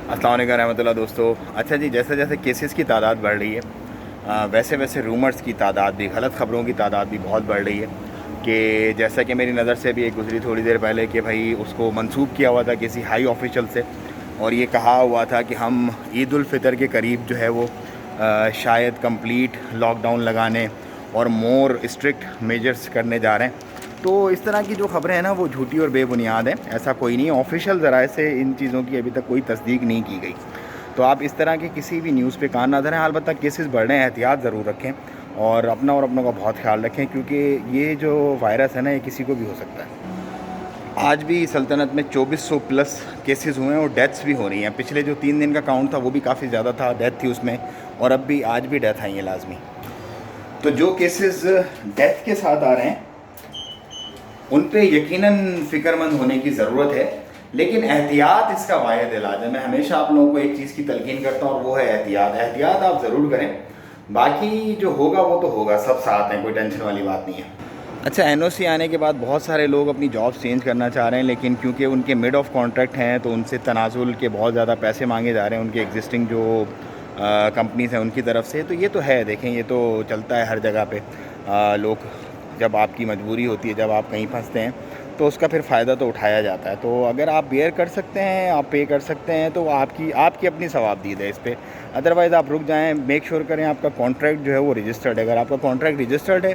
अस्सलाम वालेकुम रहमतुल्लाह दोस्तों। अच्छा जी, जैसे जैसे केसेस की तादाद बढ़ रही है वैसे वैसे रूमर्स की तादाद भी, गलत ख़बरों की तादाद भी बहुत बढ़ रही है। कि जैसा कि मेरी नज़र से भी एक गुजरी थोड़ी देर पहले कि भाई उसको मंसूब किया हुआ था किसी हाई ऑफिशियल से, और ये कहा हुआ था कि हम ईद उल फितर के करीब जो है वो शायद कंप्लीट लॉकडाउन लगाने और मोर स्ट्रिक्ट मेजर्स करने जा रहे हैं। तो इस तरह की जो ख़बरें हैं ना वो झूठी और बेबुनियाद हैं। ऐसा कोई नहीं है, ऑफिशियल ज़राए से इन चीज़ों की अभी तक कोई तस्दीक नहीं की गई। तो आप इस तरह की किसी भी न्यूज़ पे कान ना धरें। अलबत्ता केसेस बढ़ रहे हैं, एहतियात ज़रूर रखें और अपनों का बहुत ख्याल रखें, क्योंकि ये जो वायरस है ना ये किसी को भी हो सकता है। आज भी सल्तनत में 2400 प्लस केसेस हुए हैं और डेथ्स भी हो रही हैं। पिछले जो 3 दिन का काउंट था वो भी काफ़ी ज़्यादा था, डेथ थी उसमें, और अब भी आज भी डेथ आई है लाजमी। तो जो केसेस डेथ के साथ आ रहे हैं उन पे यकीनन फ़िक्रमंद होने की ज़रूरत है, लेकिन एहतियात इसका वाहिद इलाज है। मैं हमेशा आप लोगों को एक चीज़ की तलकीन करता हूँ और वो है एहतियात। एहतियात आप ज़रूर करें, बाकी जो होगा वो तो होगा, सब साथ हैं, कोई टेंशन वाली बात नहीं है। अच्छा, एनओसी आने के बाद बहुत सारे लोग अपनी जॉब्स चेंज करना चाह रहे हैं, लेकिन क्योंकि उनके मिड ऑफ कॉन्ट्रैक्ट हैं तो उनसे तनाजुल के बहुत ज़्यादा पैसे मांगे जा रहे हैं उनके एग्जिस्टिंग जो कंपनीज़ हैं उनकी तरफ से। तो ये तो है, देखें ये तो चलता है हर जगह पे। लोग, जब आपकी मजबूरी होती है, जब आप कहीं फंसते हैं तो उसका फिर फ़ायदा तो उठाया जाता है। तो अगर आप बेयर कर सकते हैं, आप पे कर सकते हैं, तो आपकी आपकी अपनी सवाबदीद है इस पर। अदरवाइज़ आप रुक जाएँ। मेक श्योर करें आपका कॉन्ट्रैक्ट जो है वो रजिस्टर्ड है। अगर आपका कॉन्ट्रैक्ट रजिस्टर्ड है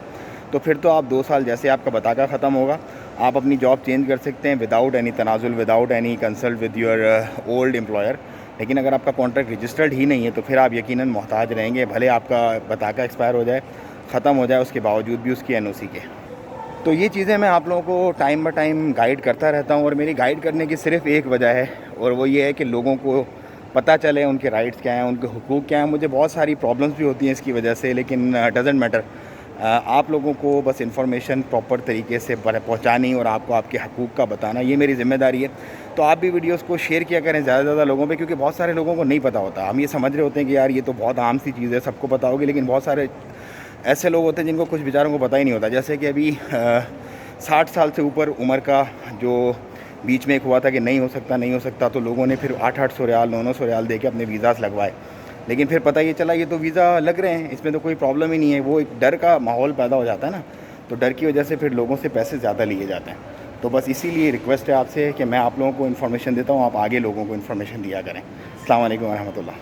तो फिर तो आप 2 साल, जैसे आपका बताका ख़त्म होगा, आप अपनी जॉब चेंज कर सकते हैं विदाउट एनी तनाजुल, without any consult with your old employer. लेकिन अगर आपका कॉन्ट्रैक्ट रजिस्टर्ड ही नहीं है तो फिर आप यकीनन मोहताज रहेंगे, भले आपका बताका एक्सपायर हो जाए, ख़त्म हो जाए, उसके बावजूद भी उसकी एनओसी के। तो ये चीज़ें मैं आप लोगों को टाइम बाय टाइम गाइड करता रहता हूँ, और मेरी गाइड करने की सिर्फ एक वजह है, और वो ये है कि लोगों को पता चले उनके राइट्स क्या हैं, उनके हुकूक क्या हैं। मुझे बहुत सारी प्रॉब्लम्स भी होती हैं इसकी वजह से, लेकिन डजेंट मैटर। आप लोगों को बस इंफॉर्मेशन प्रॉपर तरीके से पहुंचानी और आपको आपके हकूक़ का बताना, ये मेरी ज़िम्मेदारी है। तो आप भी वीडियोस को शेयर किया करें ज़्यादा से ज़्यादा लोगों पे, क्योंकि बहुत सारे लोगों को नहीं पता होता। हम ये समझ रहे होते हैं कि यार ये तो बहुत आम सी चीज़ है, सबको पता होगी, लेकिन बहुत सारे ऐसे लोग होते हैं जिनको कुछ बेचारों को पता ही नहीं होता। जैसे कि अभी 60 साल से ऊपर उम्र का जो बीच में एक हुआ था कि नहीं हो सकता, नहीं हो सकता, तो लोगों ने फिर 800-800 रियाल, 900 रियाल दे के अपने वीज़ास लगवाए। लेकिन फिर पता ये चला ये तो वीज़ा लग रहे हैं, इसमें तो कोई प्रॉब्लम ही नहीं है। वो एक डर का माहौल पैदा हो जाता है ना, तो डर की वजह से फिर लोगों से पैसे ज़्यादा लिए जाते हैं। तो बस इसीलिए रिक्वेस्ट है आपसे कि मैं आप लोगों को इन्फॉर्मेशन देता हूँ, आप आगे लोगों को इन्फॉर्मेशन दिया करें। अस्सलाम वालेकुम रहमतुल्लाह।